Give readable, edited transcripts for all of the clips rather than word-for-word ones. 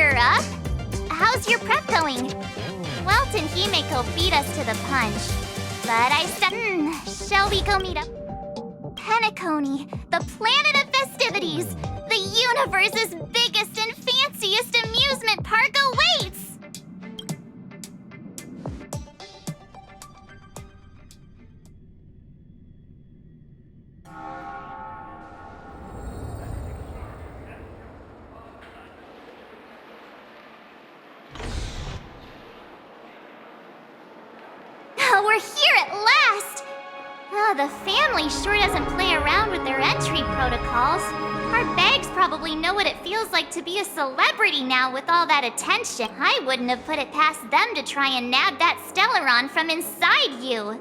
Cheer up! How's your prep going? Welt and Himeko beat us to the punch. But shall we go meet up? Penacony, the planet of festivities! The universe's biggest and fanciest amusement park awaits! We're here at last! The family sure doesn't play around with their entry protocols. Our bags probably know what it feels like to be a celebrity now with all that attention. I wouldn't have put it past them to try and nab that Stellaron from inside you.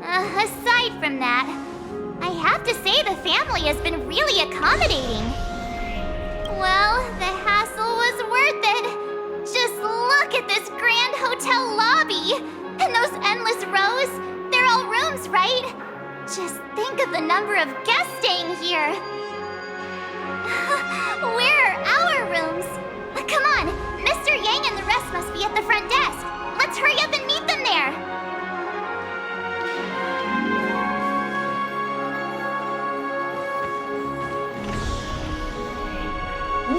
Aside from that, I have to say the family has been really accommodating. Well, the hassle was worth it. Just look at this grand hotel lobby! And those endless rows, they're all rooms, right? Just think of the number of guests staying here. Where are our rooms? Come on, Mr. Yang and the rest must be at the front desk. Let's hurry up and meet them there.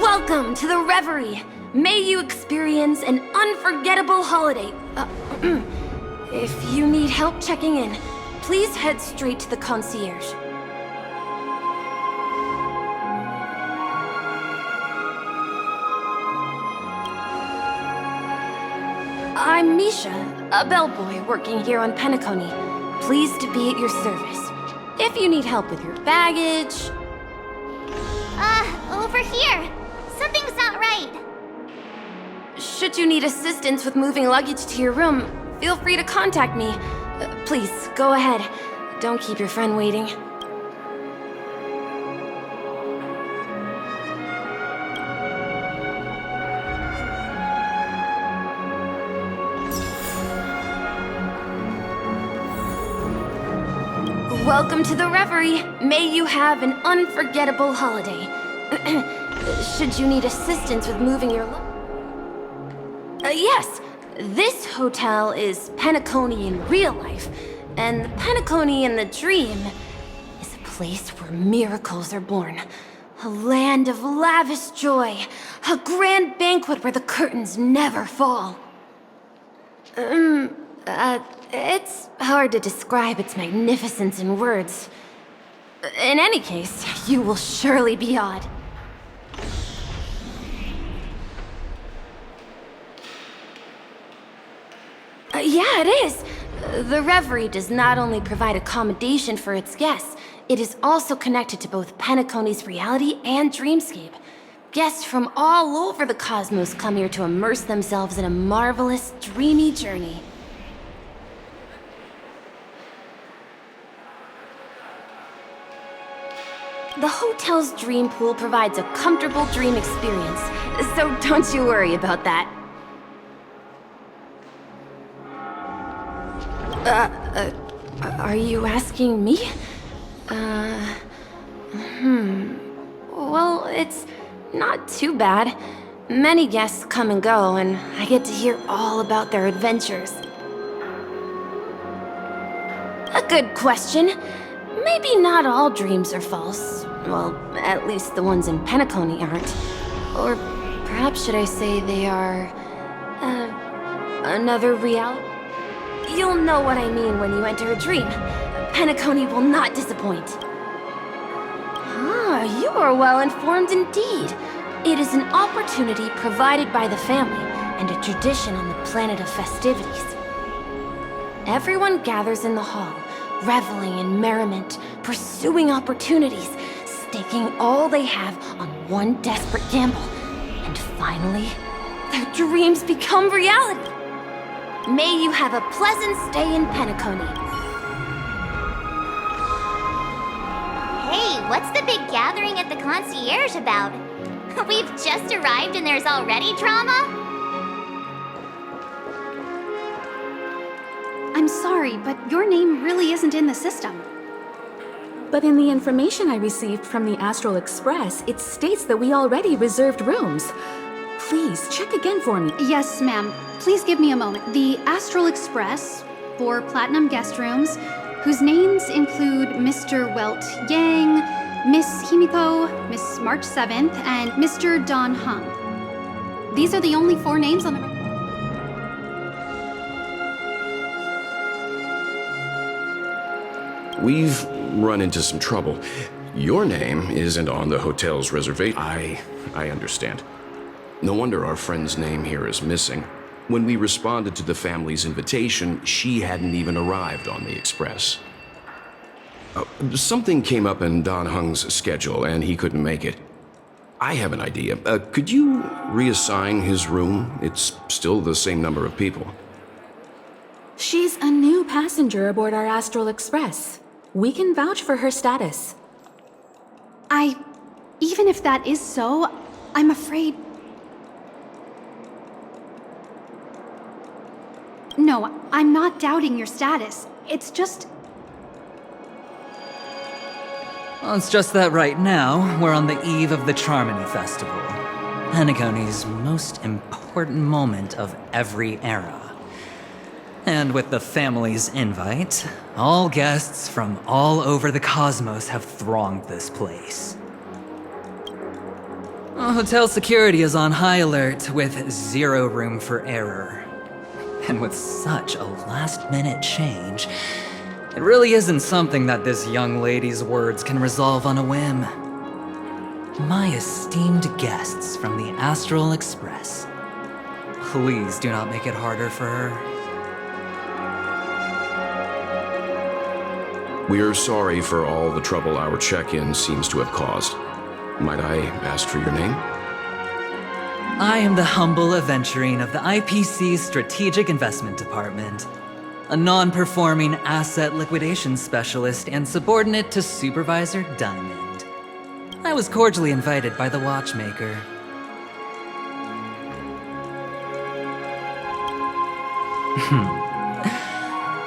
Welcome to the Reverie! May you experience an unforgettable holiday. If you need help checking in, please head straight to the concierge. I'm Misha, a bellboy working here on Penacony. Pleased to be at your service. If you need help with your baggage... Over here. Something's not right. Should you need assistance with moving luggage to your room, feel free to contact me. Please, go ahead. Don't keep your friend waiting. Welcome to the Reverie. May you have an unforgettable holiday. Should you need assistance with moving your yes, this hotel is Penacony in real life, and the Penacony in the dream is a place where miracles are born. A land of lavish joy, a grand banquet where the curtains never fall. It's hard to describe its magnificence in words. In any case, you will surely be awed. Yeah, it is. The Reverie does not only provide accommodation for its guests, it is also connected to both Penacony's reality and dreamscape. Guests from all over the cosmos come here to immerse themselves in a marvelous, dreamy journey. The hotel's dream pool provides a comfortable dream experience, so don't you worry about that. Are you asking me? Well, it's not too bad. Many guests come and go, and I get to hear all about their adventures. A good question. Maybe not all dreams are false. Well, at least the ones in Penacony aren't. Or perhaps should I say they are... another reality? You'll know what I mean when you enter a dream. Penacony will not disappoint. Ah, you are well informed indeed. It is an opportunity provided by the family and a tradition on the planet of festivities. Everyone gathers in the hall, reveling in merriment, pursuing opportunities, staking all they have on one desperate gamble. And finally, their dreams become reality. May you have a pleasant stay in Penacony. Hey, what's the big gathering at the concierge about? We've just arrived and there's already drama? I'm sorry, but your name really isn't in the system. But in the information I received from the Astral Express, it states that we already reserved rooms. Please, check again for me. Yes, ma'am. Please give me a moment. The Astral Express, 4 platinum guest rooms, whose names include Mr. Welt Yang, Miss Himiko, Miss March 7th, and Mr. Don Hung. These are the only 4 names on the... We've run into some trouble. Your name isn't on the hotel's reservation. I understand. No wonder our friend's name here is missing. When we responded to the family's invitation, she hadn't even arrived on the express. Something came up in Don Hung's schedule, and he couldn't make it. I have an idea. Could you reassign his room? It's still the same number of people. She's a new passenger aboard our Astral Express. We can vouch for her status. Even if that is so, I'm afraid... No, I'm not doubting your status. It's just... Well, it's just that right now, we're on the eve of the Charmony Festival. Penacony's most important moment of every era. And with the family's invite, all guests from all over the cosmos have thronged this place. Hotel security is on high alert with 0 room for error. And with such a last-minute change, it really isn't something that this young lady's words can resolve on a whim. My esteemed guests from the Astral Express, please do not make it harder for her. We're sorry for all the trouble our check-in seems to have caused. Might I ask for your name? I am the humble Adventurine of the IPC's Strategic Investment Department, a non-performing asset liquidation specialist and subordinate to Supervisor Diamond. I was cordially invited by the watchmaker.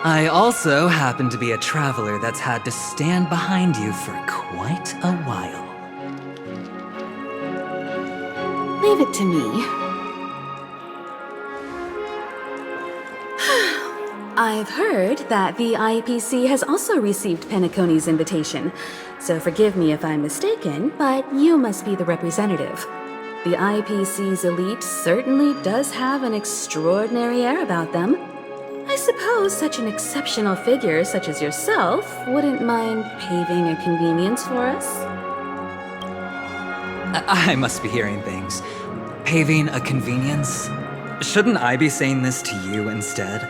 I also happen to be a traveler that's had to stand behind you for quite a while. Leave it to me. I've heard that the IPC has also received Penacony's invitation, so forgive me if I'm mistaken, but you must be the representative. The IPC's elite certainly does have an extraordinary air about them. I suppose such an exceptional figure such as yourself wouldn't mind paving a convenience for us? I must be hearing things. Paving a convenience? Shouldn't I be saying this to you instead?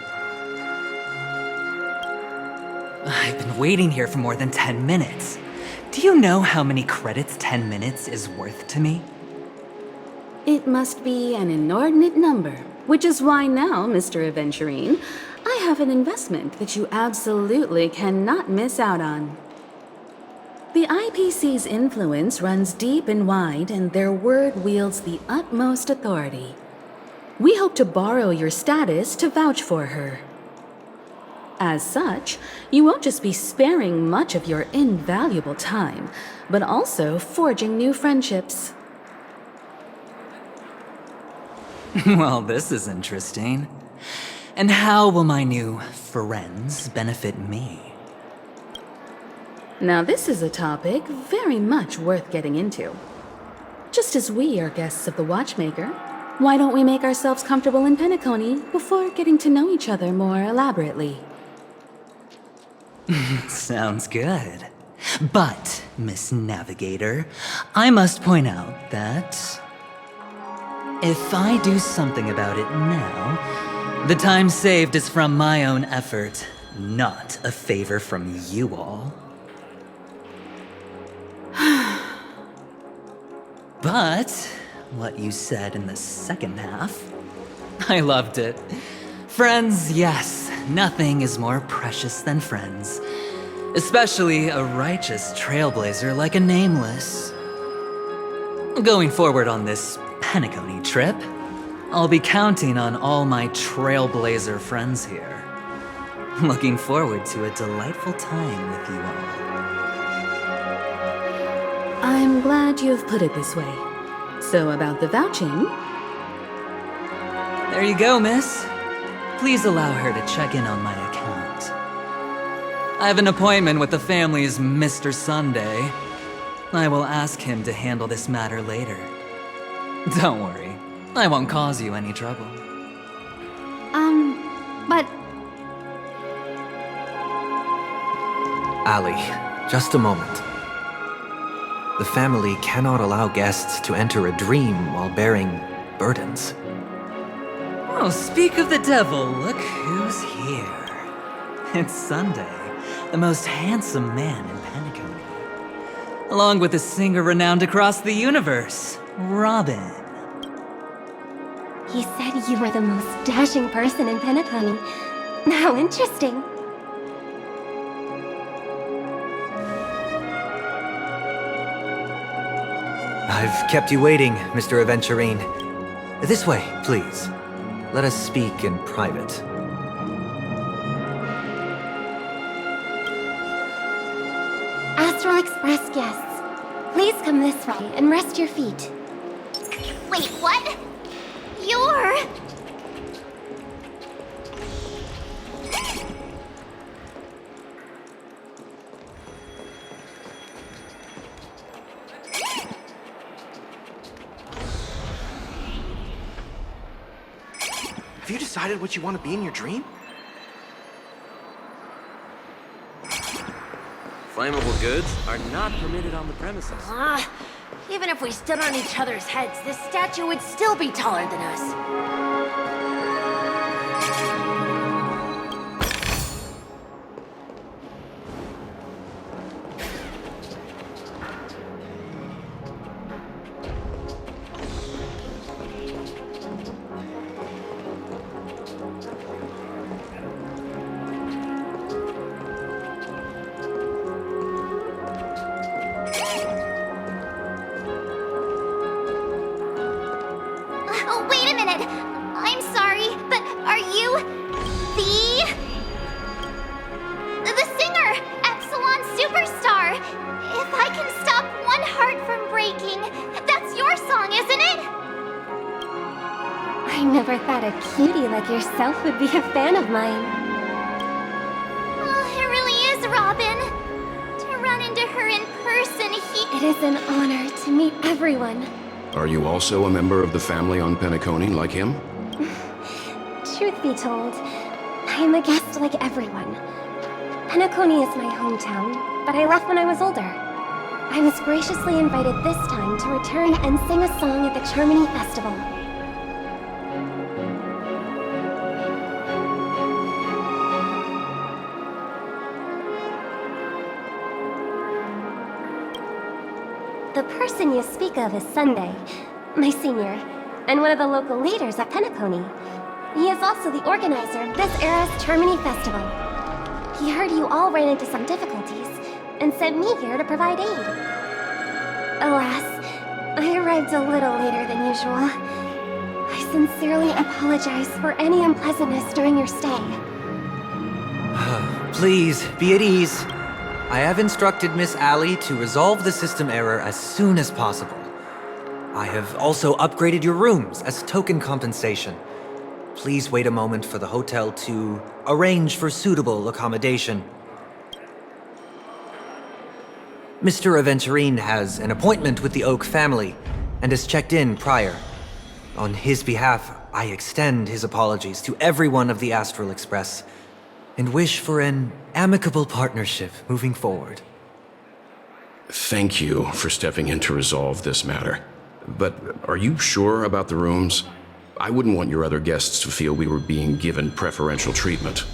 I've been waiting here for more than 10 minutes. Do you know how many credits 10 minutes is worth to me? It must be an inordinate number, which is why now, Mr. Adventurine, I have an investment that you absolutely cannot miss out on. The IPC's influence runs deep and wide, and their word wields the utmost authority. We hope to borrow your status to vouch for her. As such, you won't just be sparing much of your invaluable time, but also forging new friendships. Well, this is interesting. And how will my new friends benefit me? Now this is a topic very much worth getting into. Just as we are guests of the Watchmaker, why don't we make ourselves comfortable in Penacony before getting to know each other more elaborately? Sounds good. But, Miss Navigator, I must point out that if I do something about it now, the time saved is from my own effort, not a favor from you all. But what you said in the second half, I loved it. Friends, yes, nothing is more precious than friends. Especially a righteous trailblazer like a Nameless. Going forward on this Penacony trip, I'll be counting on all my trailblazer friends here. Looking forward to a delightful time with you all. I'm glad you've put it this way. So about the vouching, There you go, miss. Please allow her to check in on my account. I have an appointment with the family's Mr. Sunday. I will ask him to handle this matter later. Don't worry, I won't cause you any trouble. But Ali, just a moment. The family cannot allow guests to enter a dream while bearing burdens. Oh, speak of the devil, look who's here. It's Sunday, the most handsome man in Penacony. Along with a singer renowned across the universe, Robin. He said you were the most dashing person in Penacony. How interesting. I've kept you waiting, Mr. Adventurine. This way, please. Let us speak in private. Astral Express guests, please come this way and rest your feet. Wait, what? You're... Have you decided what you want to be in your dream? Flammable goods are not permitted on the premises. Even if we stood on each other's heads, this statue would still be taller than us. Oh, wait a minute. I'm sorry, but are you... the singer, Epsilon Superstar? If I can stop one heart from breaking, that's your song, isn't it? I never thought a cutie like yourself would be a fan of mine. Oh, it really is, Robin. To run into her in person, It is an honor to meet everyone. Are you also a member of the family on Penacony like him? Truth be told, I am a guest like everyone. Penacony is my hometown, but I left when I was older. I was graciously invited this time to return and sing a song at the Charmony Festival. The person you speak of is Sunday, my senior, and one of the local leaders at Penacony. He is also the organizer of this era's Charmony Festival. He heard you all ran into some difficulties, and sent me here to provide aid. Alas, I arrived a little later than usual. I sincerely apologize for any unpleasantness during your stay. Please, be at ease. I have instructed Miss Ali to resolve the system error as soon as possible. I have also upgraded your rooms as token compensation. Please wait a moment for the hotel to arrange for suitable accommodation. Mr. Adventurine has an appointment with the Oak family and has checked in prior. On his behalf, I extend his apologies to everyone of the Astral Express and wish for an amicable partnership moving forward. Thank you for stepping in to resolve this matter. But are you sure about the rooms? I wouldn't want your other guests to feel we were being given preferential treatment.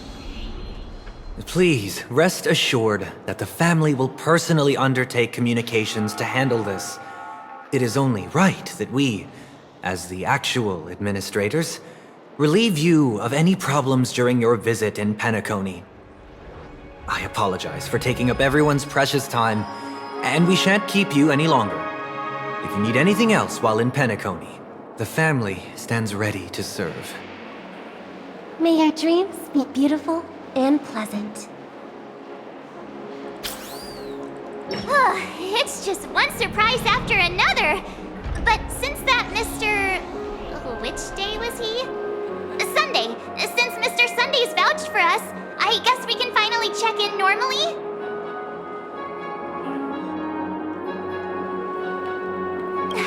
Please, rest assured that the family will personally undertake communications to handle this. It is only right that we, as the actual administrators, relieve you of any problems during your visit in Penacony. I apologize for taking up everyone's precious time, and we shan't keep you any longer. If you need anything else while in Penacony, the family stands ready to serve. May your dreams be beautiful and pleasant. It's just one surprise after another. But since that Mr. Which day was he? Sunday. Since Mr. Sunday's vouched for us, I guess we can finally check in normally?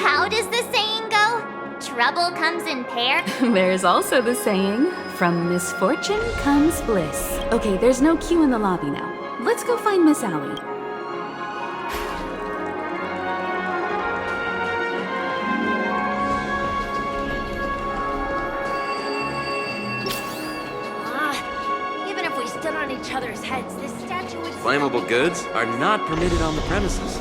How does the saying go? Trouble comes in pair? There's also the saying, from misfortune comes bliss. Okay, there's no queue in the lobby now. Let's go find Miss Allie. Even if we stood on each other's heads, this statue would... Flammable goods are not permitted on the premises.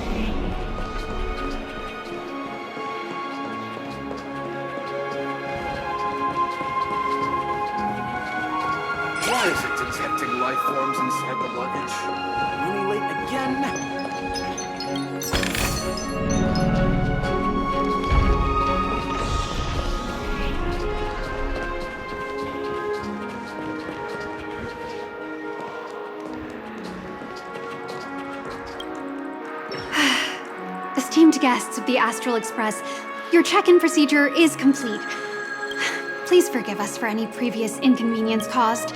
Why is it detecting life forms inside the luggage? Really late again? Esteemed guests of the Astral Express, your check-in procedure is complete. Please forgive us for any previous inconvenience caused.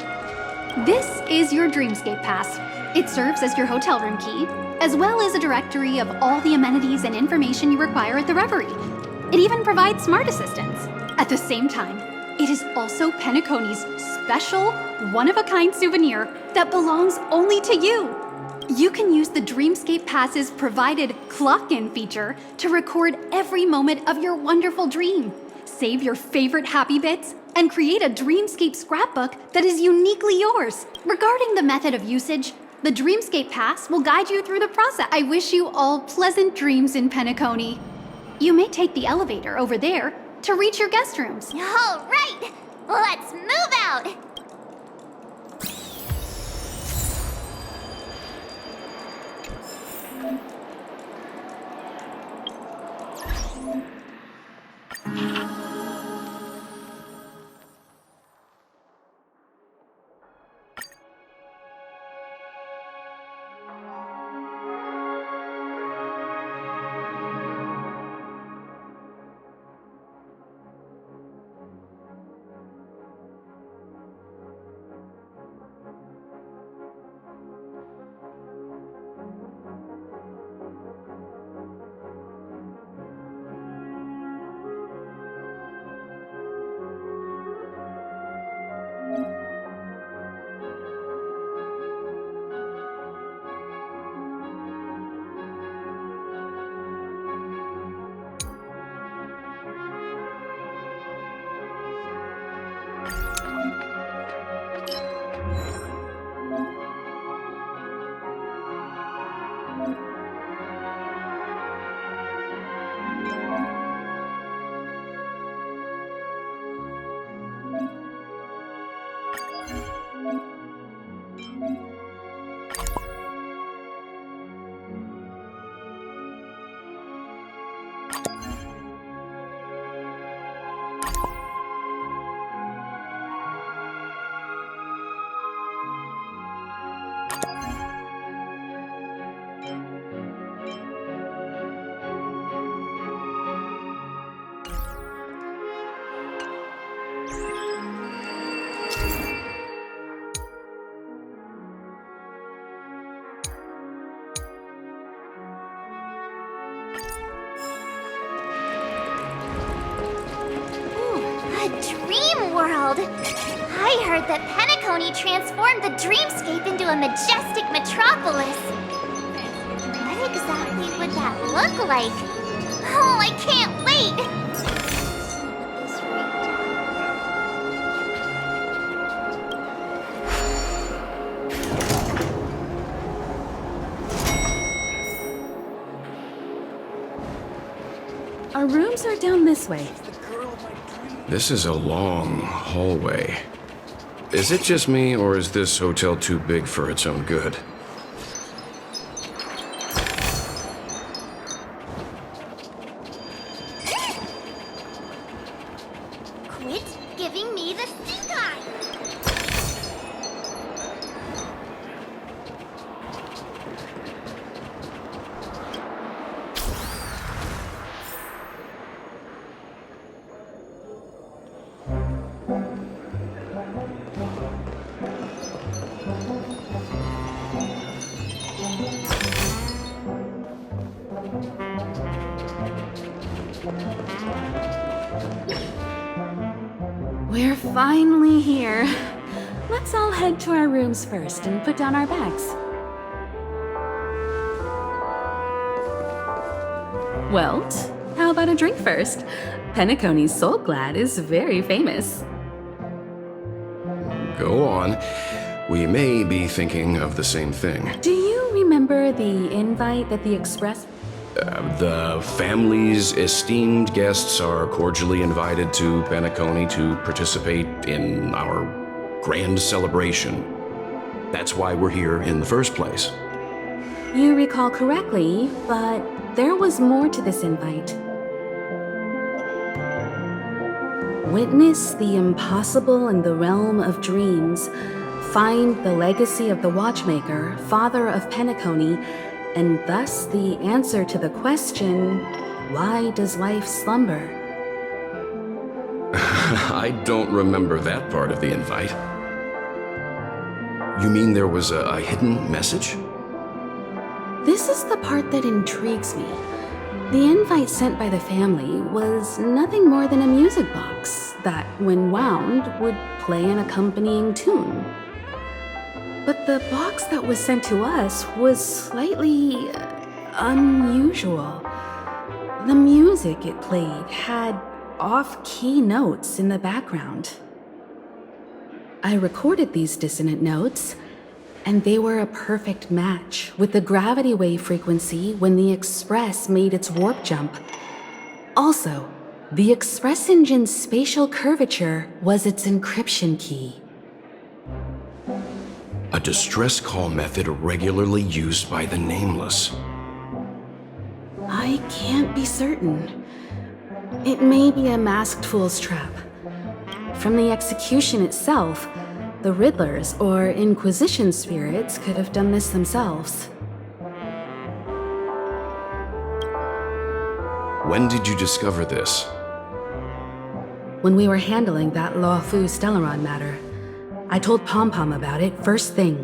This is your Dreamscape Pass. It serves as your hotel room key, as well as a directory of all the amenities and information you require at the Reverie. It even provides smart assistants. At the same time, it is also Penacony's special, one-of-a-kind souvenir that belongs only to you. You can use the Dreamscape Pass's provided clock-in feature to record every moment of your wonderful dream. Save your favorite happy bits and create a Dreamscape scrapbook that is uniquely yours. Regarding the method of usage, the Dreamscape Pass will guide you through the process. I wish you all pleasant dreams in Penacony. You may take the elevator over there to reach your guest rooms. All right, let's move out. A dream world! I heard that Penacony transformed the dreamscape into a majestic metropolis. What exactly would that look like? Oh, I can't wait! Our rooms are down this way. This is a long hallway. Is it just me, or is this hotel too big for its own good? Quit giving me the stink eye! We're finally here. Let's all head to our rooms first and put down our bags. Welt, how about a drink first? Penacony's Soul Glad is very famous. Go on. We may be thinking of the same thing. Do you remember the invite that the Express... The family's esteemed guests are cordially invited to Penacony to participate in our grand celebration. That's why we're here in the first place. You recall correctly, but there was more to this invite. Witness the impossible in the realm of dreams. Find the legacy of the Watchmaker, father of Penacony, and thus the answer to the question, why does life slumber? I don't remember that part of the invite. You mean there was a hidden message? This is the part that intrigues me. The invite sent by the family was nothing more than a music box that, when wound, would play an accompanying tune. But the box that was sent to us was slightly unusual. The music it played had off-key notes in the background. I recorded these dissonant notes, and they were a perfect match with the gravity wave frequency when the Express made its warp jump. Also, the Express engine's spatial curvature was its encryption key. A distress call method regularly used by the Nameless. I can't be certain. It may be a masked fool's trap. From the execution itself, the Riddlers or Inquisition spirits could have done this themselves. When did you discover this? When we were handling that Lawfu Stellaron matter, I told Pom-Pom about it first thing.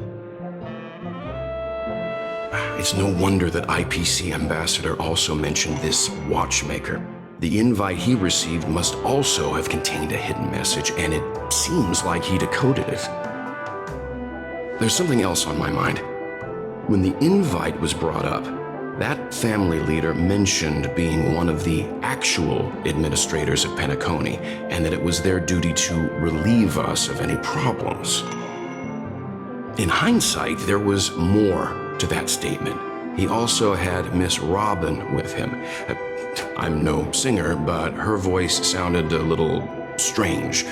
It's no wonder that IPC Ambassador also mentioned this Watchmaker. The invite he received must also have contained a hidden message, and it seems like he decoded it. There's something else on my mind. When the invite was brought up, that family leader mentioned being one of the actual administrators of Penacony, and that it was their duty to relieve us of any problems. In hindsight, there was more to that statement. He also had Miss Robin with him. I'm no singer, but her voice sounded a little strange.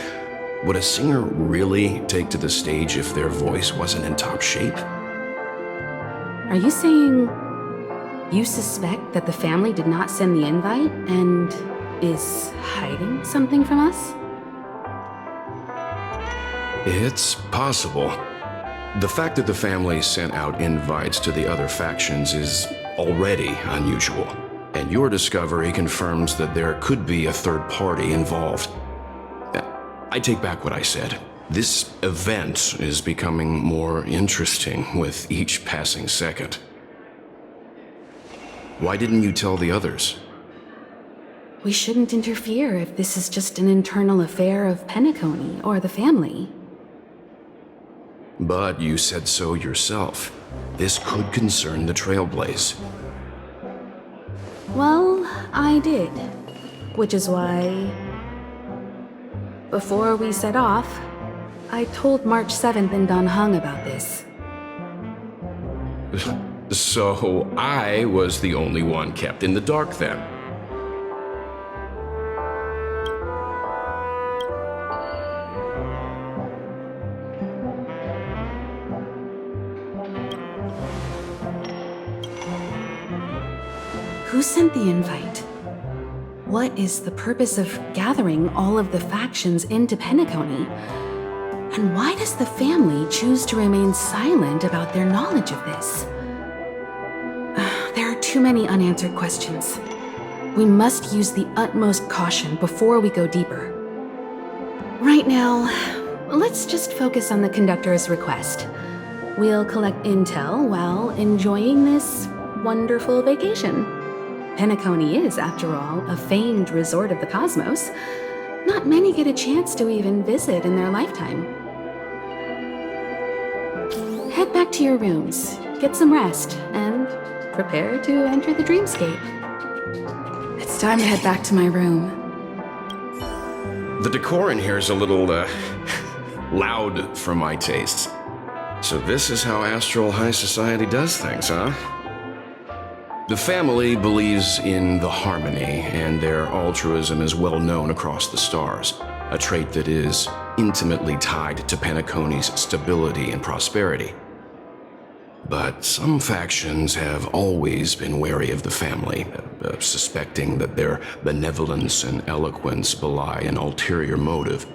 Would a singer really take to the stage if their voice wasn't in top shape? Are you saying you suspect that the family did not send the invite and is hiding something from us? It's possible. The fact that the family sent out invites to the other factions is already unusual, and your discovery confirms that there could be a third party involved. I take back what I said. This event is becoming more interesting with each passing second. Why didn't you tell the others? We shouldn't interfere if this is just an internal affair of Penacony or the family. But you said so yourself. This could concern the Trailblaze. Well, I did. Which is why, before we set off, I told March 7th and Don Hung about this. So I was the only one kept in the dark then. Who sent the invite? What is the purpose of gathering all of the factions into Penacony? And why does the family choose to remain silent about their knowledge of this? There are too many unanswered questions. We must use the utmost caution before we go deeper. Right now, let's just focus on the conductor's request. We'll collect intel while enjoying this wonderful vacation. Penacony is, after all, a famed resort of the cosmos. Not many get a chance to even visit in their lifetime. Head back to your rooms, get some rest, and prepare to enter the dreamscape. It's time to head back to my room. The decor in here is a little, loud for my tastes. So this is how Astral High Society does things, huh? The family believes in the harmony, and their altruism is well known across the stars, a trait that is intimately tied to Penacony's stability and prosperity. But some factions have always been wary of the family, suspecting that their benevolence and eloquence belie an ulterior motive.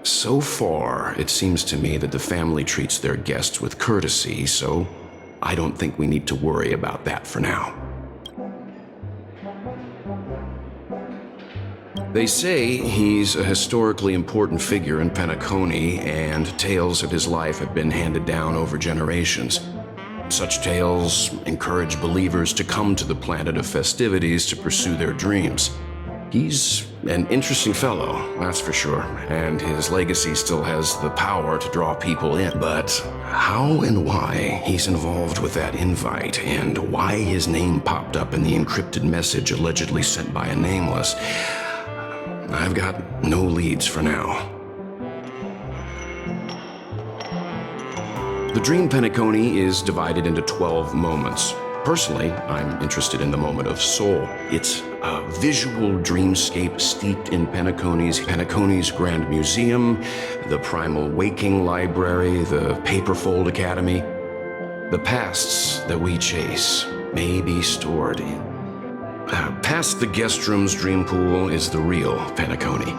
So far, it seems to me that the family treats their guests with courtesy, so I don't think we need to worry about that for now. They say he's a historically important figure in Penacony, and tales of his life have been handed down over generations. Such tales encourage believers to come to the planet of festivities to pursue their dreams. He's an interesting fellow, that's for sure, and his legacy still has the power to draw people in. But how and why he's involved with that invite, and why his name popped up in the encrypted message allegedly sent by a nameless, I've got no leads for now. The Dream Penacony is divided into 12 moments. Personally, I'm interested in the moment of soul. It's a visual dreamscape steeped in Penacony's Grand Museum, the Primal Waking Library, the Paperfold Academy. The pasts that we chase may be stored in. Past the guest room's dream pool is the real Penacony.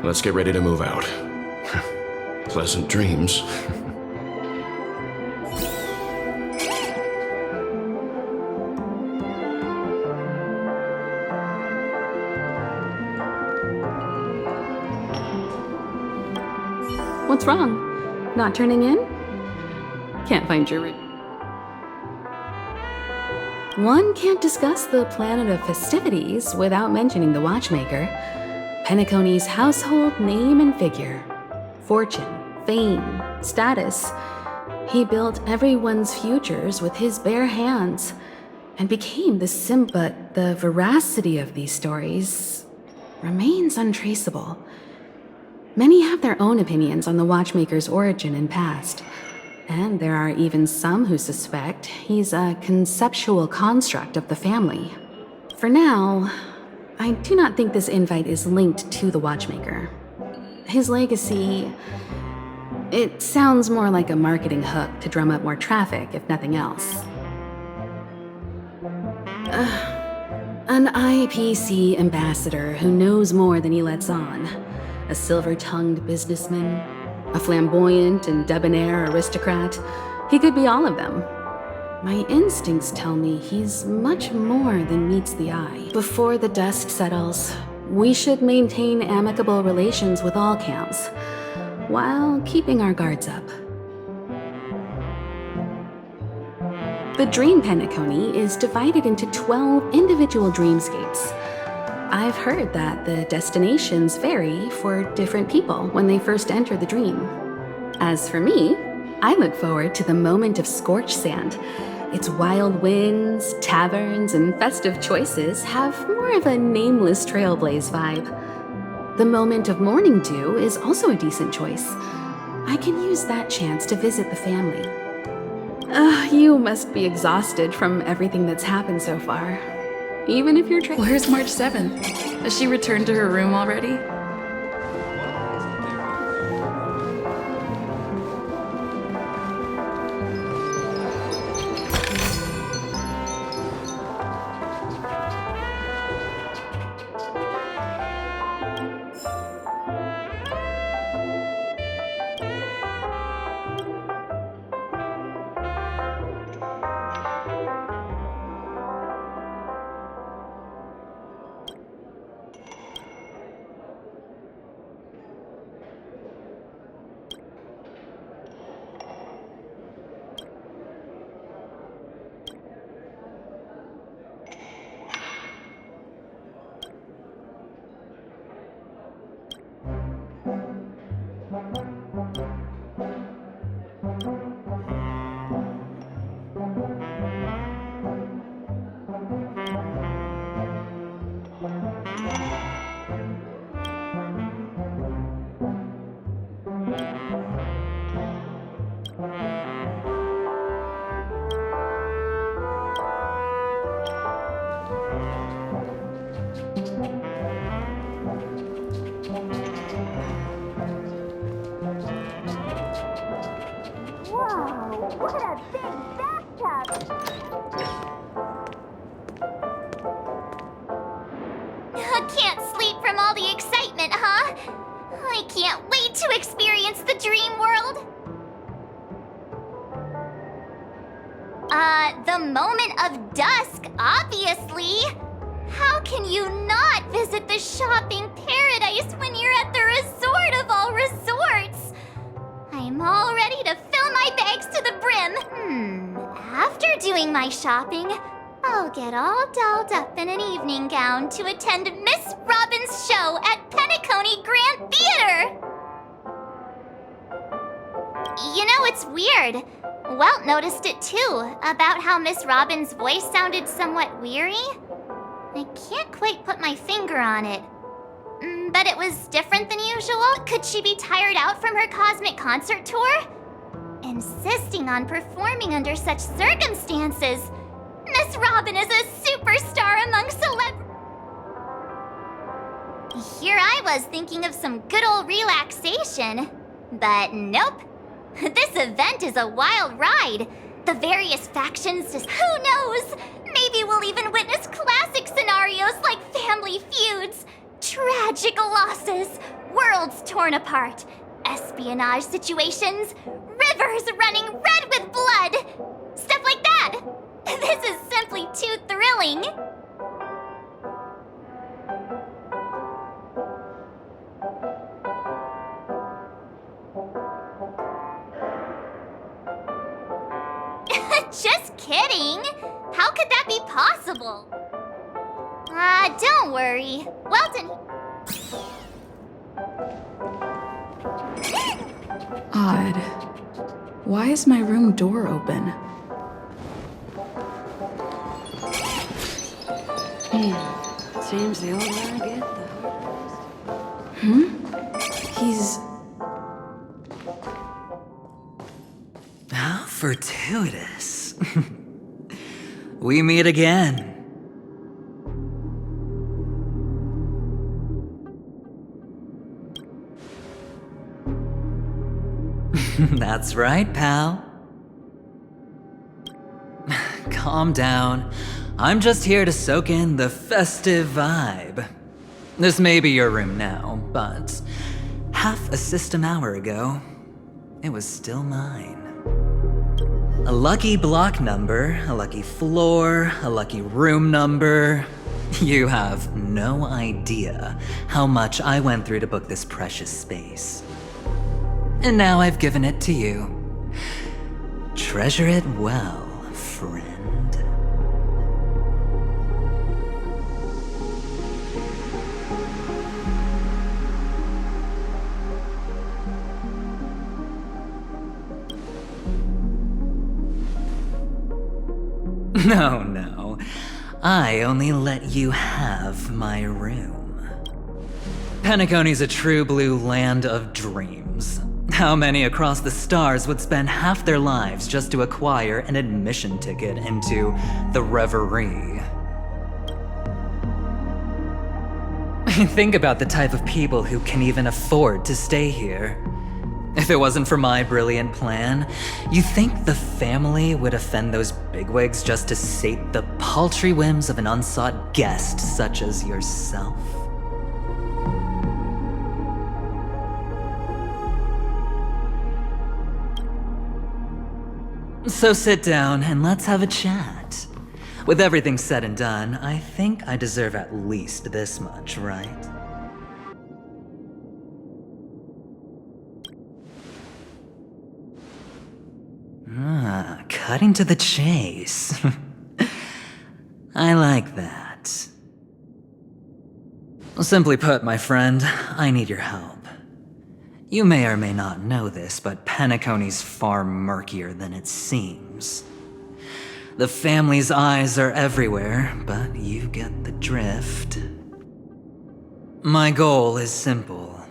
Let's get ready to move out. Pleasant dreams. What's wrong? Not turning in? Can't find your room. One can't discuss the planet of festivities without mentioning the watchmaker. Penacony's household name and figure. Fortune, fame, status. He built everyone's futures with his bare hands and became the but the veracity of these stories remains untraceable. Many have their own opinions on the watchmaker's origin and past, and there are even some who suspect he's a conceptual construct of the family. For now, I do not think this invite is linked to the watchmaker. His legacy, it sounds more like a marketing hook to drum up more traffic, if nothing else. An IPC ambassador who knows more than he lets on. A silver-tongued businessman, a flamboyant and debonair aristocrat. He could be all of them. My instincts tell me he's much more than meets the eye. Before the dust settles, we should maintain amicable relations with all camps, while keeping our guards up. The Dream Penacony is divided into 12 individual dreamscapes. I've heard that the destinations vary for different people when they first enter the dream. As for me, I look forward to the moment of scorched sand. Its wild winds, taverns, and festive choices have more of a nameless Trailblaze vibe. The moment of morning dew is also a decent choice. I can use that chance to visit the family. You must be exhausted from everything that's happened so far. Even if you're Where's March 7th? Has she returned to her room already? the excitement, huh? I can't wait to experience the dream world. The moment of dusk, obviously. How can you not visit the shopping paradise when you're at the resort of all resorts? I'm all ready to fill my bags to the brim. After doing my shopping, I'll get all dolled up in an evening gown to attend Miss Robin's show at Penacony Grand Theater. You know, it's weird. Welt noticed it too, about how Miss Robin's voice sounded somewhat weary. I can't quite put my finger on it. But it was different than usual. Could she be tired out from her cosmic concert tour? Insisting on performing under such circumstances. Miss Robin is a superstar among Here I was thinking of some good old relaxation. But nope. This event is a wild ride. The various factions just... Who knows? Maybe we'll even witness classic scenarios like family feuds, tragic losses, worlds torn apart, espionage situations, rivers running red with blood. Stuff like that. This is simply too thrilling. Just kidding! How could that be possible? Don't worry. Welton... Odd. Why is my room door open? Seems the older I get, the harder. He's... How fortuitous. We meet again. That's right, pal. Calm down. I'm just here to soak in the festive vibe. This may be your room now, but half a system hour ago, it was still mine. A lucky block number, a lucky floor, a lucky room number. You have no idea how much I went through to book this precious space. And now I've given it to you. Treasure it well, friend. No. I only let you have my room. Penacony's a true blue land of dreams. How many across the stars would spend half their lives just to acquire an admission ticket into the Reverie? Think about the type of people who can even afford to stay here. If it wasn't for my brilliant plan, you think the family would offend those bigwigs just to sate the paltry whims of an unsought guest such as yourself? So sit down and let's have a chat. With everything said and done, I think I deserve at least this much, right? Cutting to the chase. I like that. Simply put, my friend, I need your help. You may or may not know this, but Penacony's far murkier than it seems. The family's eyes are everywhere, but you get the drift. My goal is simple.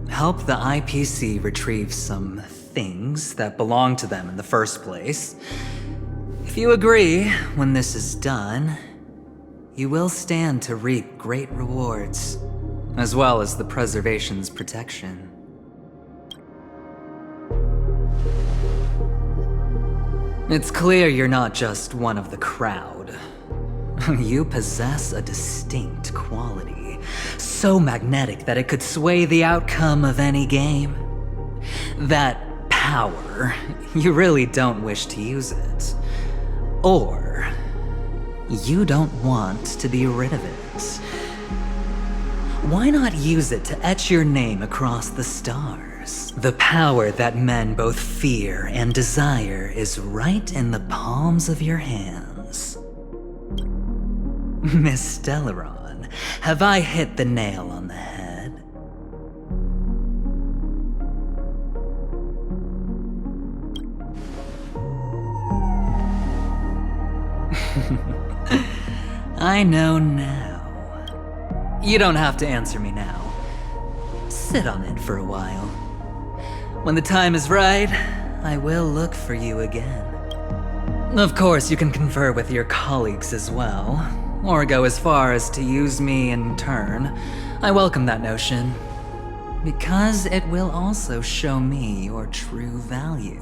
Help the IPC retrieve some things that belong to them in the first place. If you agree, when this is done, you will stand to reap great rewards, as well as the preservation's protection. It's clear you're not just one of the crowd. You possess a distinct quality, so magnetic that it could sway the outcome of any game. That power, you really don't wish to use it. Or, you don't want to be rid of it. Why not use it to etch your name across the stars? The power that men both fear and desire is right in the palms of your hands. Miss Stellaron, have I hit the nail on the head? I know now. You don't have to answer me now. Sit on it for a while. When the time is right, I will look for you again. Of course, you can confer with your colleagues as well, or go as far as to use me in turn. I welcome that notion, because it will also show me your true value.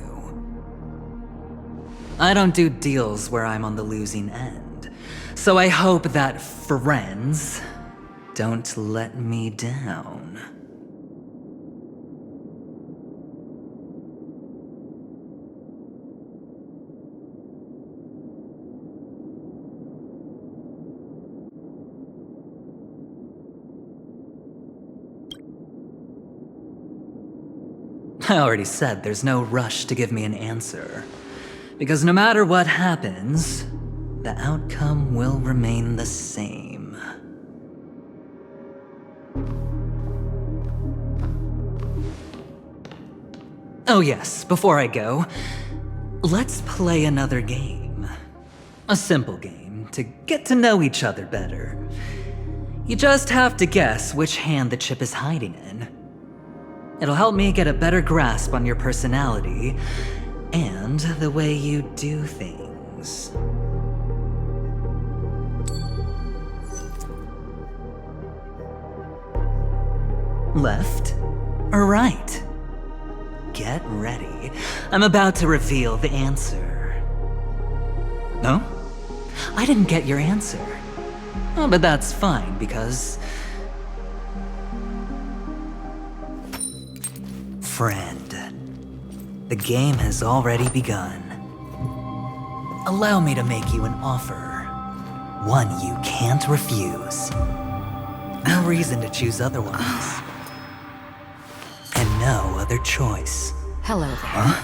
I don't do deals where I'm on the losing end, so I hope that friends don't let me down. I already said there's no rush to give me an answer, because no matter what happens, the outcome will remain the same. Oh yes, before I go, let's play another game. A simple game to get to know each other better. You just have to guess which hand the chip is hiding in. It'll help me get a better grasp on your personality and the way you do things. Left or right? Get ready. I'm about to reveal the answer. No? I didn't get your answer. Oh, but that's fine, because... Friend, the game has already begun. Allow me to make you an offer. One you can't refuse. No reason to choose otherwise. And no other choice. Hello there. Huh?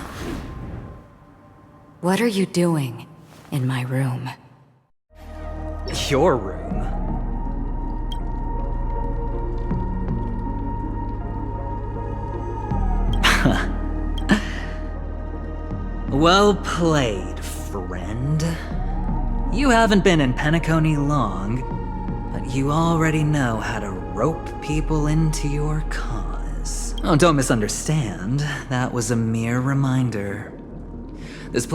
What are you doing in my room? Your room? Well played, friend. You haven't been in Penacony long, but you already know how to rope people into your cause. Oh, don't misunderstand. That was a mere reminder. This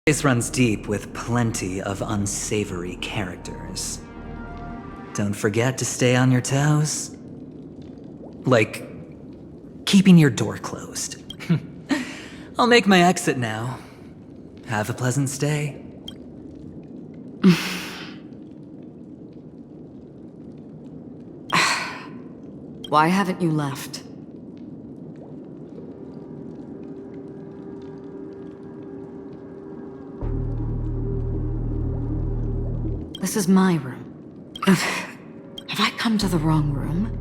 place runs deep with plenty of unsavory characters. Don't forget to stay on your toes. Like, keeping your door closed. I'll make my exit now. Have a pleasant stay. Why haven't you left? This is my room. Have I come to the wrong room?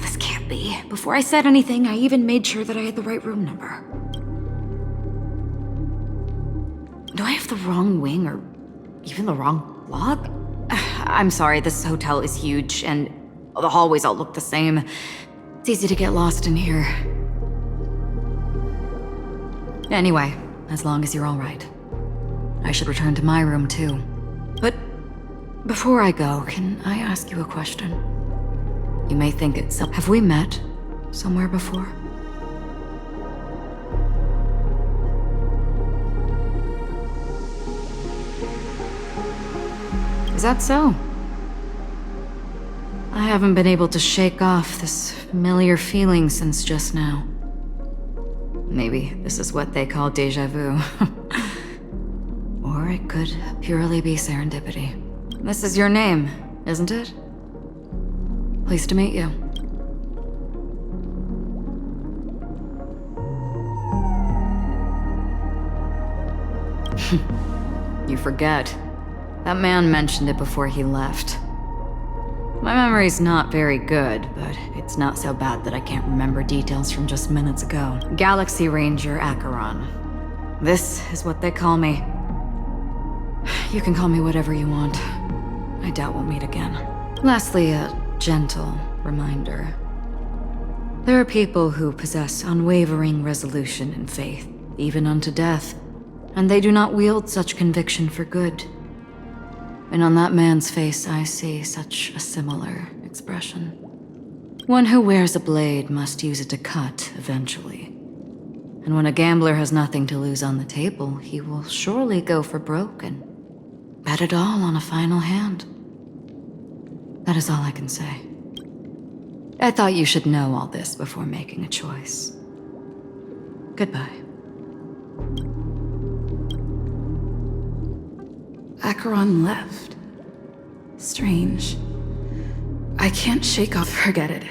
This can't be. Before I said anything, I even made sure that I had the right room number. Do I have the wrong wing or even the wrong log? I'm sorry, this hotel is huge and the hallways all look the same. It's easy to get lost in here. Anyway, as long as you're all right. I should return to my room too. But before I go, can I ask you a question? You may think it's... Have we met somewhere before? Is that so? I haven't been able to shake off this familiar feeling since just now. Maybe this is what they call déjà vu. Or it could purely be serendipity. This is your name, isn't it? Pleased to meet you. You forget. That man mentioned it before he left. My memory's not very good, but it's not so bad that I can't remember details from just minutes ago. Galaxy Ranger Acheron. This is what they call me. You can call me whatever you want. I doubt we'll meet again. Lastly, a gentle reminder. There are people who possess unwavering resolution and faith, even unto death, and they do not wield such conviction for good. And on that man's face, I see such a similar expression. One who wears a blade must use it to cut eventually. And when a gambler has nothing to lose on the table, he will surely go for broke and bet it all on a final hand. That is all I can say. I thought you should know all this before making a choice. Goodbye. Acheron left. Strange. I can't shake off forget it.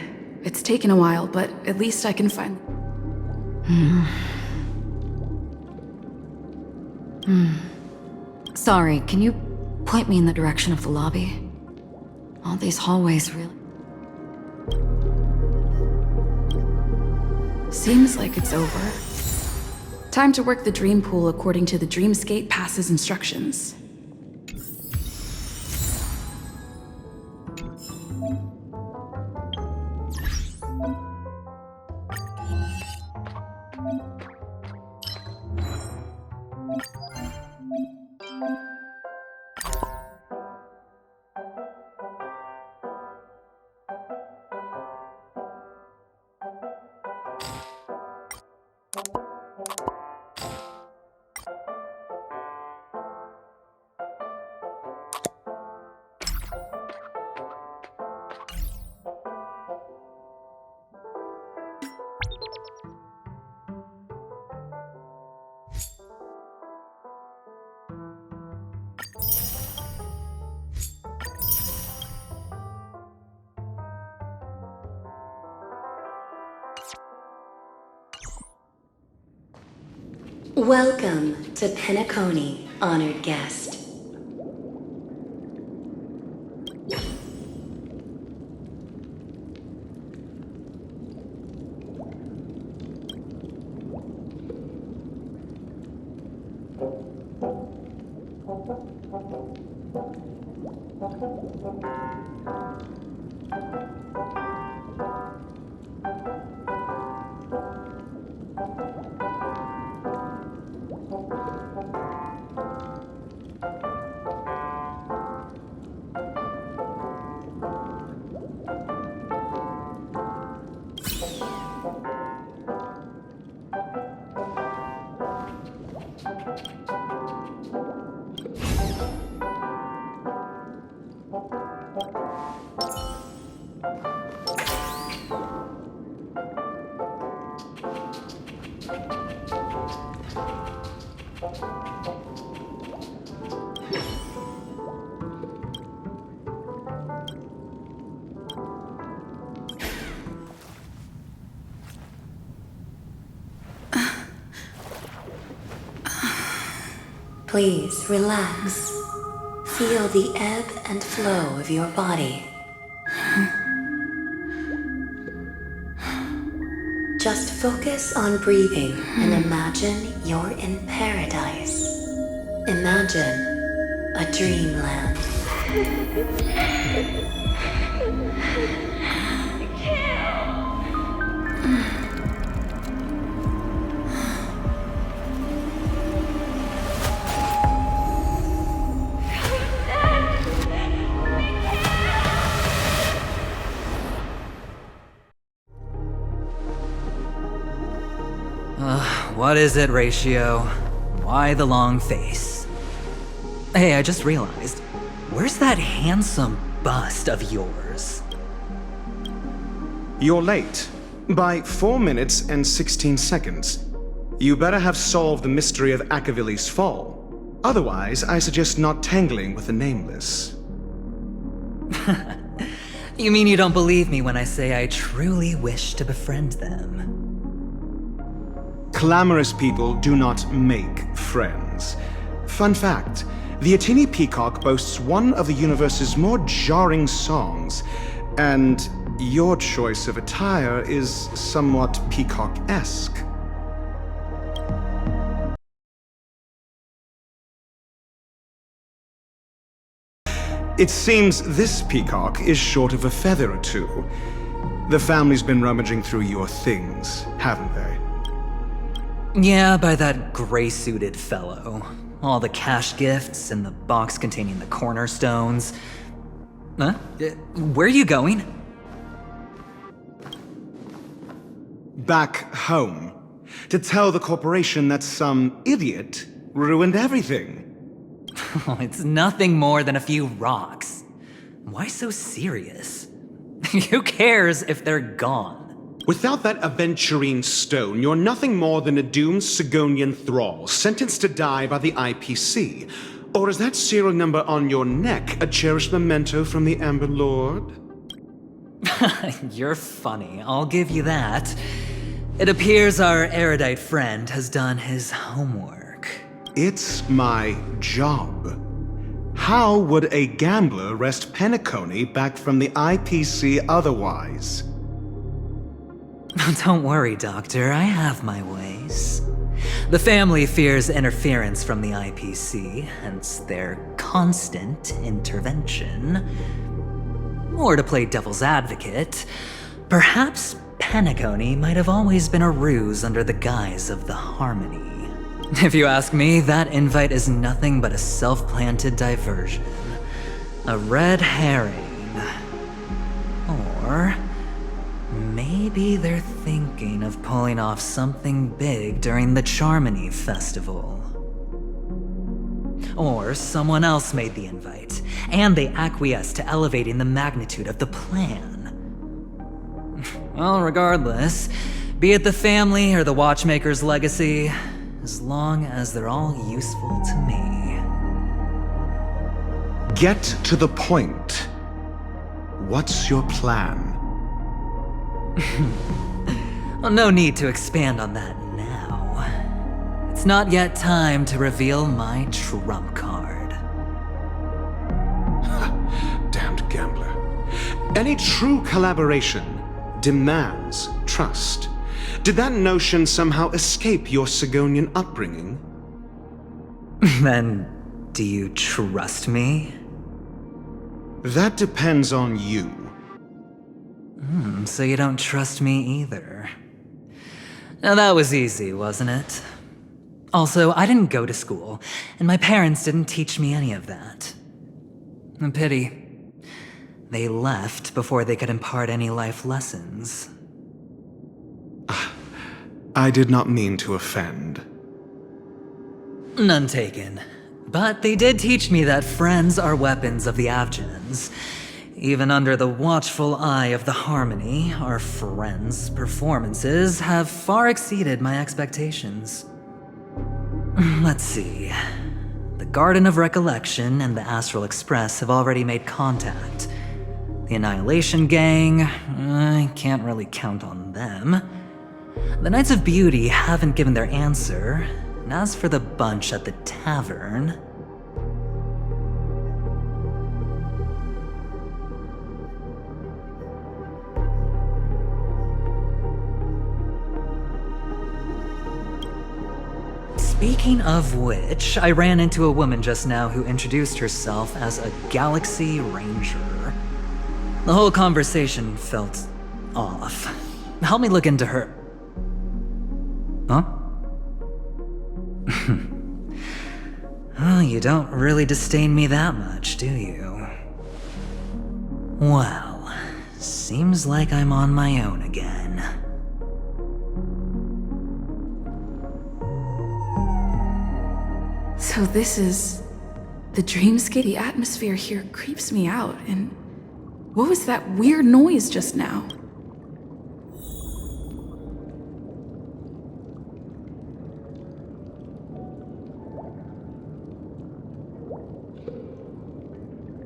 It's taken a while, but at least I can find... Sorry, can you point me in the direction of the lobby? All these hallways really... Seems like it's over. Time to work the dream pool according to the Dreamscape Pass's instructions. Welcome to Penacony, honored guest. Please relax. Feel the ebb and flow of your body. Just focus on breathing and imagine you're in paradise. Imagine a dreamland. What is it, Ratio? Why the long face? Hey, I just realized, where's that handsome bust of yours? You're late. By 4 minutes and 16 seconds. You better have solved the mystery of Akavili's fall. Otherwise, I suggest not tangling with the Nameless. You mean you don't believe me when I say I truly wish to befriend them? Clamorous people do not make friends. Fun fact, the Atini Peacock boasts one of the universe's more jarring songs, and your choice of attire is somewhat peacock-esque. It seems this peacock is short of a feather or two. The family's been rummaging through your things, haven't they? Yeah, by that gray-suited fellow. All the cash gifts and the box containing the cornerstones. Huh? Where are you going? Back home. To tell the corporation that some idiot ruined everything. It's nothing more than a few rocks. Why so serious? Who cares if they're gone? Without that Adventurine stone, you're nothing more than a doomed Sigonian thrall, sentenced to die by the IPC. Or is that serial number on your neck a cherished memento from the Amber Lord? You're funny, I'll give you that. It appears our erudite friend has done his homework. It's my job. How would a gambler wrest Penacony back from the IPC otherwise? Don't worry, Doctor, I have my ways. The family fears interference from the IPC, hence their constant intervention. Or to play devil's advocate, perhaps Penacony might have always been a ruse under the guise of the Harmony. If you ask me, that invite is nothing but a self-planted diversion. A red herring. Or maybe they're thinking of pulling off something big during the Charmony Festival. Or someone else made the invite, and they acquiesced to elevating the magnitude of the plan. Well, regardless, be it the family or the Watchmaker's legacy, as long as they're all useful to me. Get to the point. What's your plan? Well, no need to expand on that now. It's not yet time to reveal my trump card. Damned gambler. Any true collaboration demands trust. Did that notion somehow escape your Sigonian upbringing? Then, do you trust me? That depends on you. So you don't trust me either. Now that was easy, wasn't it? Also, I didn't go to school, and my parents didn't teach me any of that. A pity. They left before they could impart any life lessons. I did not mean to offend. None taken. But they did teach me that friends are weapons of the Avgens. Even under the watchful eye of the Harmony, our friends' performances have far exceeded my expectations. Let's see. The Garden of Recollection and the Astral Express have already made contact. The Annihilation Gang, I can't really count on them. The Knights of Beauty haven't given their answer, and as for the bunch at the tavern... Speaking of which, I ran into a woman just now who introduced herself as a Galaxy Ranger. The whole conversation felt off. Help me look into her... Huh? Oh, you don't really disdain me that much, do you? Well, seems like I'm on my own again. So this is the dreamscape. The atmosphere here creeps me out, and what was that weird noise just now?